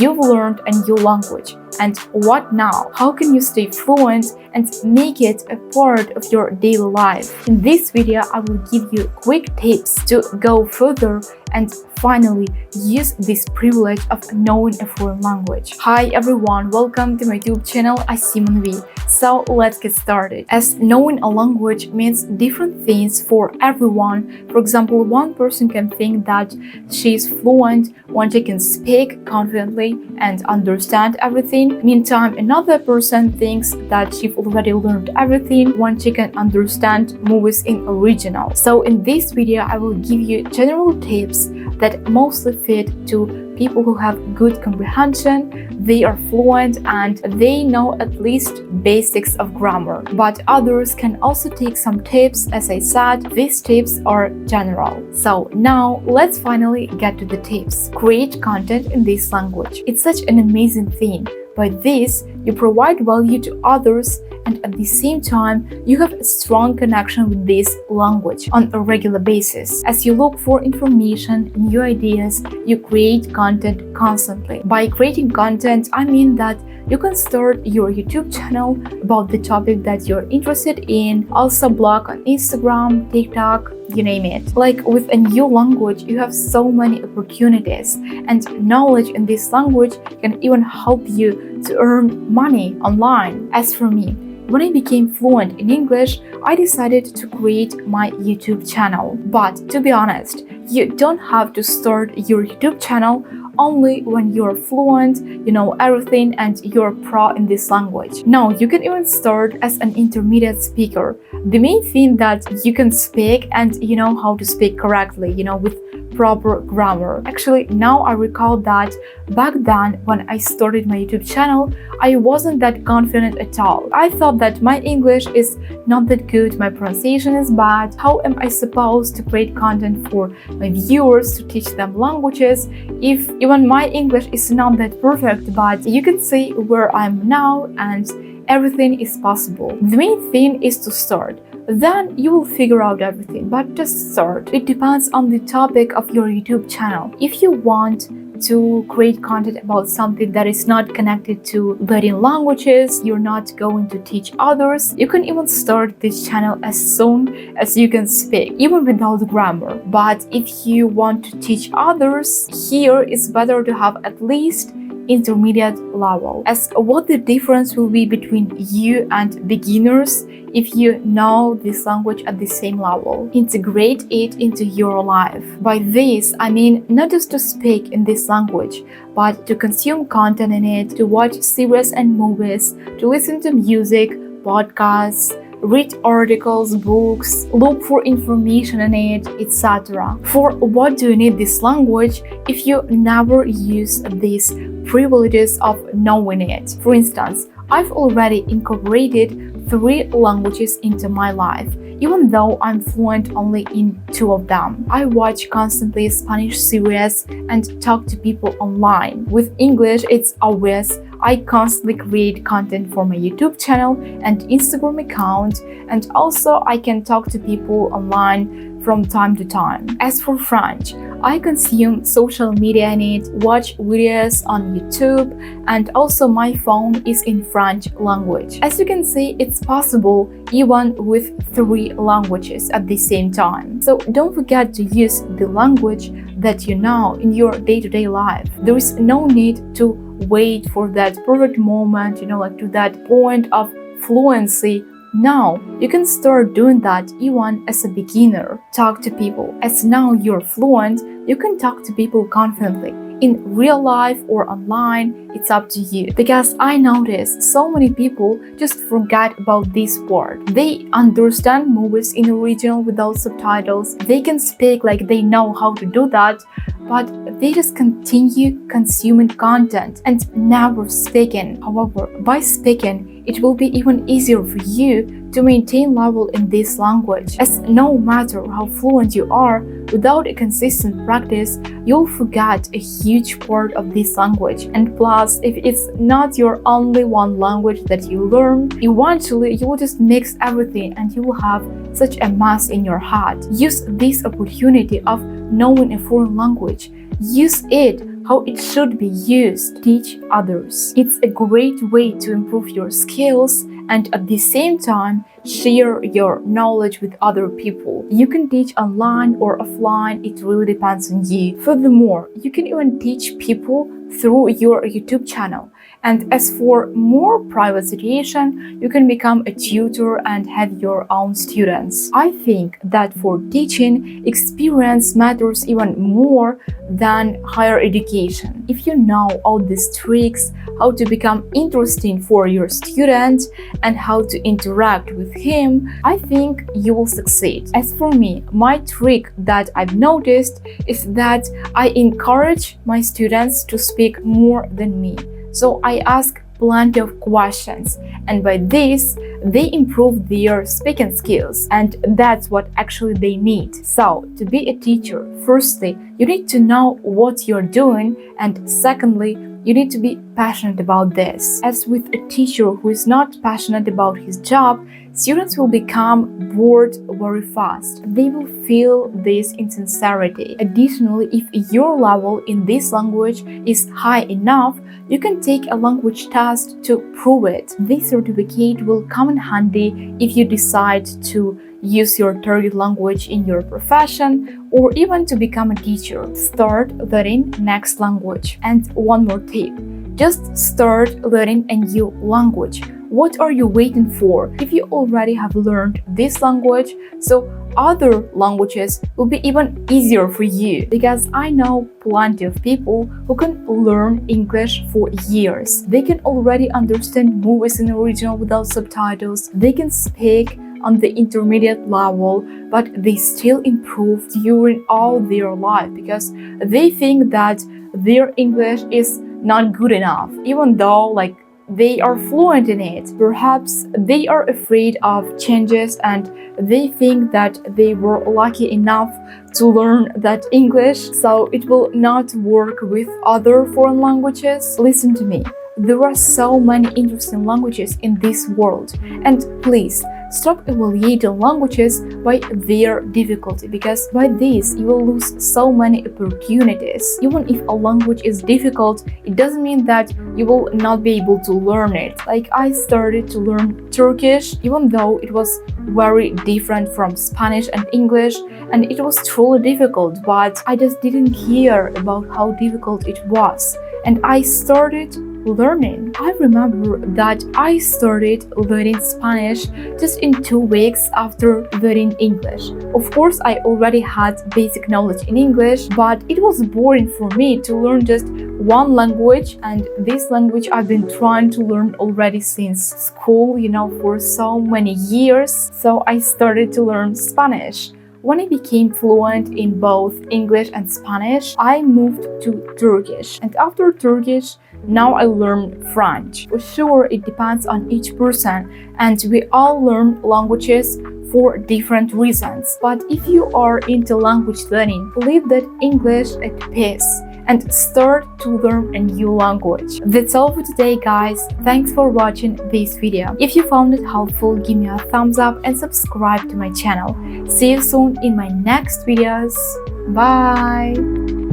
You've learned a new language, and what now? How can you stay fluent and make it a part of your daily life? In this video, I will give you quick tips to go further and finally use this privilege of knowing a foreign language. Hi everyone, welcome to my YouTube channel. I'm Monvie. So let's get started. As knowing a language means different things for everyone. For example, one person can think that she is fluent when she can speak confidently and understand everything. Meantime, another person thinks that she's already learned everything when she can understand movies in original. So in this video, I will give you general tips that mostly fit to people who have good comprehension, they are fluent and they know at least basics of grammar. But others can also take some tips. As I said, these tips are general. So now let's finally get to the tips. Create content in this language. It's such an amazing thing. By this, you provide value to others and at the same time, you have a strong connection with this language on a regular basis. As you look for information, new ideas, you create content constantly. By creating content, I mean that you can start your YouTube channel about the topic that you're interested in, also blog on Instagram, TikTok, you name it. Like with a new language, you have so many opportunities, and knowledge in this language can even help you to earn money online. As for me, when I became fluent in English, I decided to create my YouTube channel. But to be honest, you don't have to start your YouTube channel only when you're fluent, you know everything, and you're pro in this language. No, you can even start as an intermediate speaker. The main thing that you can speak and you know how to speak correctly, with proper grammar. Actually, now I recall that back then when I started my YouTube channel, I wasn't that confident at all. I thought that my English is not that good, my pronunciation is bad. How am I supposed to create content for my viewers to teach them languages if even my English is not that perfect? But you can see where I'm now and everything is possible. The main thing is to start. Then you will figure out everything, but just start. It depends on the topic of your YouTube channel. If you want to create content about something that is not connected to learning languages, you're not going to teach others, you can even start this channel as soon as you can speak, even without grammar. But if you want to teach others, here it's better to have at least intermediate level. As what the difference will be between you and beginners if you know this language at the same level. Integrate it into your life. By this, I mean not just to speak in this language, but to consume content in it, to watch series and movies, to listen to music, podcasts, read articles, books, look for information in it, etc. For what do you need this language if you never use these privileges of knowing it? For instance, I've already incorporated 3 languages into my life, even though I'm fluent only in 2 of them. I watch constantly Spanish series and talk to people online. With English, it's obvious. I constantly create content for my YouTube channel and Instagram account, and also I can talk to people online from time to time. As for French, I consume social media in it, watch videos on YouTube, and also my phone is in French language. As you can see, it's possible even with 3 languages at the same time. So don't forget to use the language that you know in your day-to-day life. There is no need to wait for that perfect moment, like to that point of fluency. Now you can start doing that even as a beginner. Talk to people. As now you're fluent, you can talk to people confidently. In real life or online, it's up to you. Because I notice so many people just forget about this word. They understand movies in original without subtitles. They can speak like they know how to do that, but they just continue consuming content and never speaking. However, by speaking, it will be even easier for you to maintain level in this language, as no matter how fluent you are, without a consistent practice, you'll forget a huge part of this language. And plus, if it's not your only one language that you learn, eventually you will just mix everything and you will have such a mess in your head. Use this opportunity of knowing a foreign language. Use it how it should be used. Teach others. It's a great way to improve your skills and at the same time share your knowledge with other people. You can teach online or offline, it really depends on you. Furthermore, you can even teach people through your YouTube channel. And as for more private situation, you can become a tutor and have your own students. I think that for teaching, experience matters even more than higher education. If you know all these tricks, how to become interesting for your student and how to interact with him, I think you will succeed. As for me, my trick that I've noticed is that I encourage my students to speak more than me. So I ask plenty of questions, and by this they improve their speaking skills, and that's what actually they need. So to be a teacher, firstly, you need to know what you're doing, and secondly, you need to be passionate about this. As with a teacher who is not passionate about his job, students will become bored very fast. They will feel this insincerity. Additionally, if your level in this language is high enough, you can take a language test to prove it. This certificate will come in handy if you decide to use your target language in your profession or even to become a teacher. Start learning next language. And one more tip, just start learning a new language. What are you waiting for? If you already have learned this language, so other languages will be even easier for you, because I know plenty of people who can learn English for years. They can already understand movies in original without subtitles. They can speak on the intermediate level, but they still improve during all their life because they think that their English is not good enough, even though they are fluent in it. Perhaps they are afraid of changes and they think that they were lucky enough to learn that English, so it will not work with other foreign languages. Listen to me. There are so many interesting languages in this world, and please stop evaluating languages by their difficulty, because by this you will lose so many opportunities. Even if a language is difficult, it doesn't mean that you will not be able to learn it. Like I started to learn Turkish, even though it was very different from Spanish and English, and it was truly difficult, but I just didn't care about how difficult it was, and I started learning. I remember that I started learning Spanish just in 2 weeks after learning English. Of course, I already had basic knowledge in English, but it was boring for me to learn just one language, and this language I've been trying to learn already since school, for so many years. So I started to learn Spanish. When I became fluent in both English and Spanish, I moved to Turkish. And after Turkish, now I learn French. For sure, it depends on each person, and we all learn languages for different reasons. But if you are into language learning, leave that English at peace and start to learn a new language. That's all for today, guys. Thanks for watching this video. If you found it helpful, give me a thumbs up and subscribe to my channel. See you soon in my next videos. Bye!